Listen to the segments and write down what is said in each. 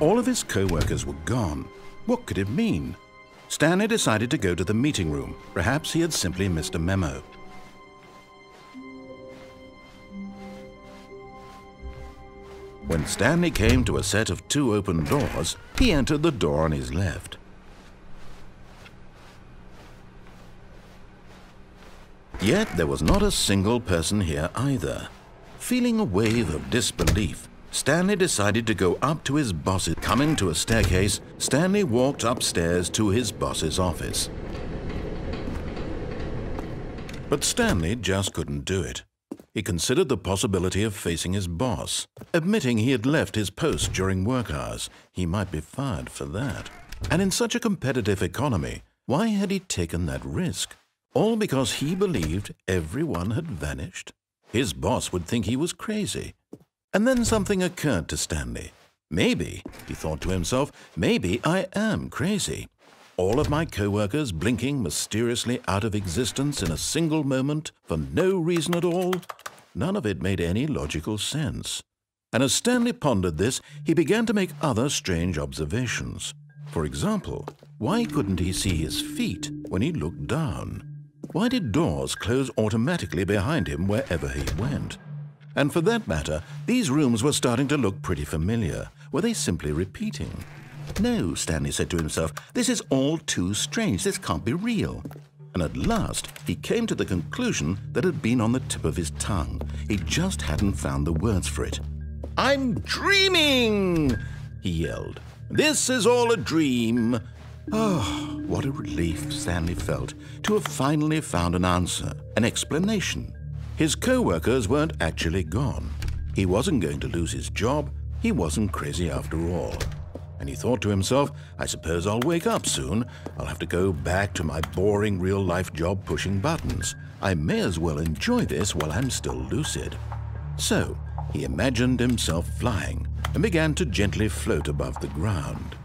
All of his co-workers were gone. What could it mean? Stanley decided to go to the meeting room. Perhaps he had simply missed a memo. When Stanley came to a set of 2 open doors, he entered the door on his left. Yet there was not a single person here either. Feeling a wave of disbelief, Stanley decided to go up to his boss's. Coming to a staircase, Stanley walked upstairs to his boss's office. But Stanley just couldn't do it. He considered the possibility of facing his boss. Admitting he had left his post during work hours, he might be fired for that. And in such a competitive economy, why had he taken that risk? All because he believed everyone had vanished? His boss would think he was crazy. And then something occurred to Stanley. Maybe, he thought to himself, maybe I am crazy. All of my co-workers blinking mysteriously out of existence in a single moment for no reason at all? None of it made any logical sense. And as Stanley pondered this, he began to make other strange observations. For example, why couldn't he see his feet when he looked down? Why did doors close automatically behind him wherever he went? And for that matter, these rooms were starting to look pretty familiar. Were they simply repeating? No, Stanley said to himself, this is all too strange. This can't be real. And at last, he came to the conclusion that had been on the tip of his tongue. He just hadn't found the words for it. "I'm dreaming!" he yelled. "This is all a dream." Oh, what a relief Stanley felt to have finally found an answer, an explanation. His co-workers weren't actually gone. He wasn't going to lose his job. He wasn't crazy after all. And he thought to himself, I suppose I'll wake up soon. I'll have to go back to my boring real-life job pushing buttons. I may as well enjoy this while I'm still lucid. So he imagined himself flying and began to gently float above the ground.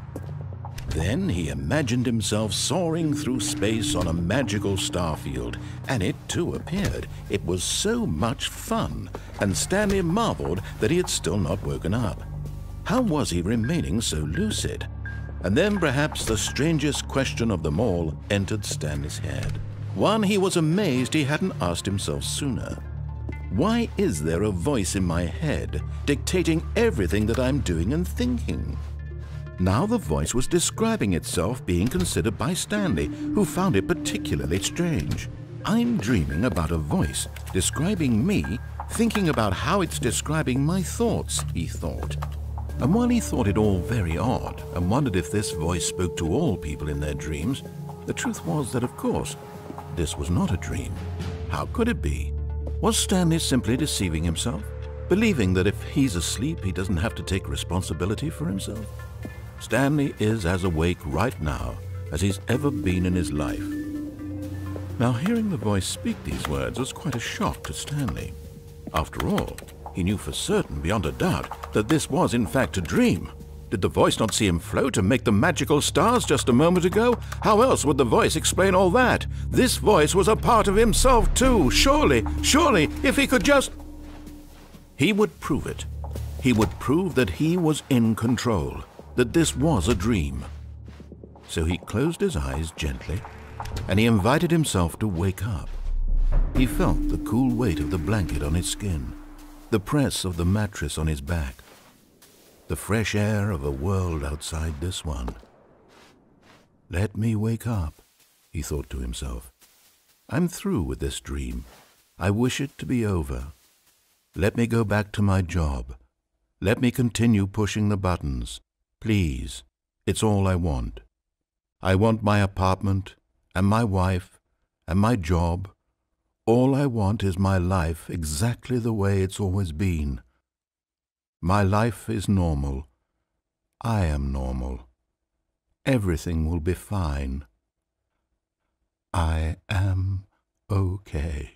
Then he imagined himself soaring through space on a magical starfield, and it too appeared. It was so much fun, and Stanley marveled that he had still not woken up. How was he remaining so lucid? And then perhaps the strangest question of them all entered Stanley's head. One he was amazed he hadn't asked himself sooner. Why is there a voice in my head dictating everything that I'm doing and thinking? Now the voice was describing itself being considered by Stanley, who found it particularly strange. I'm dreaming about a voice describing me, thinking about how it's describing my thoughts, he thought. And while he thought it all very odd and wondered if this voice spoke to all people in their dreams, the truth was that, of course, this was not a dream. How could it be? Was Stanley simply deceiving himself, believing that if he's asleep, he doesn't have to take responsibility for himself? Stanley is as awake right now as he's ever been in his life. Now, hearing the voice speak these words was quite a shock to Stanley. After all, he knew for certain, beyond a doubt, that this was in fact a dream. Did the voice not see him float and make the magical stars just a moment ago? How else would the voice explain all that? This voice was a part of himself too. Surely, if he could just... He would prove it. He would prove that he was in control, that this was a dream. So he closed his eyes gently, and he invited himself to wake up. He felt the cool weight of the blanket on his skin, the press of the mattress on his back, the fresh air of a world outside this one. Let me wake up, he thought to himself. I'm through with this dream. I wish it to be over. Let me go back to my job. Let me continue pushing the buttons. Please, it's all I want. I want my apartment and my wife and my job. All I want is my life exactly the way it's always been. My life is normal. I am normal. Everything will be fine. I am okay.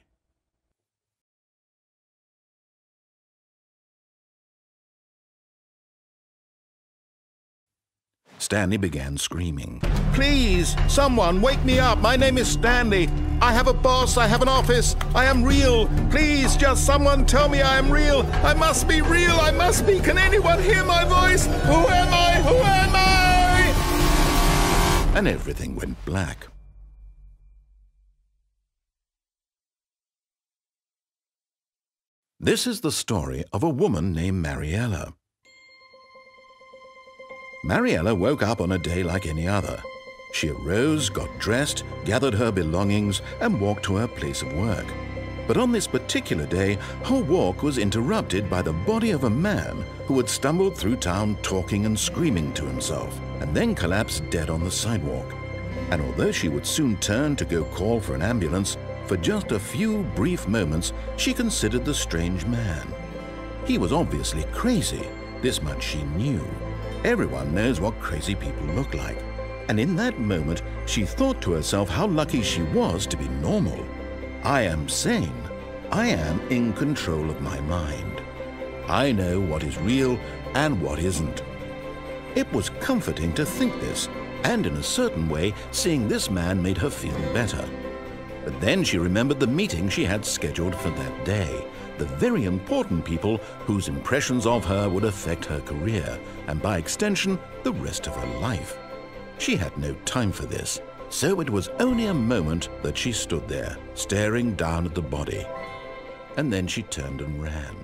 Stanley began screaming. "Please, someone, wake me up. My name is Stanley. I have a boss. I have an office. I am real. Please, just someone tell me I am real. I must be real. I must be. Can anyone hear my voice? Who am I? Who am I?" And everything went black. This is the story of a woman named Mariella. Mariella woke up on a day like any other. She arose, got dressed, gathered her belongings, and walked to her place of work. But on this particular day, her walk was interrupted by the body of a man who had stumbled through town talking and screaming to himself, and then collapsed dead on the sidewalk. And although she would soon turn to go call for an ambulance, for just a few brief moments she considered the strange man. He was obviously crazy, this much she knew. Everyone knows what crazy people look like. And in that moment, she thought to herself how lucky she was to be normal. I am sane. I am in control of my mind. I know what is real and what isn't. It was comforting to think this, and in a certain way, seeing this man made her feel better. But then she remembered the meeting she had scheduled for that day, the very important people whose impressions of her would affect her career, and by extension, the rest of her life. She had no time for this, so it was only a moment that she stood there, staring down at the body. And then she turned and ran.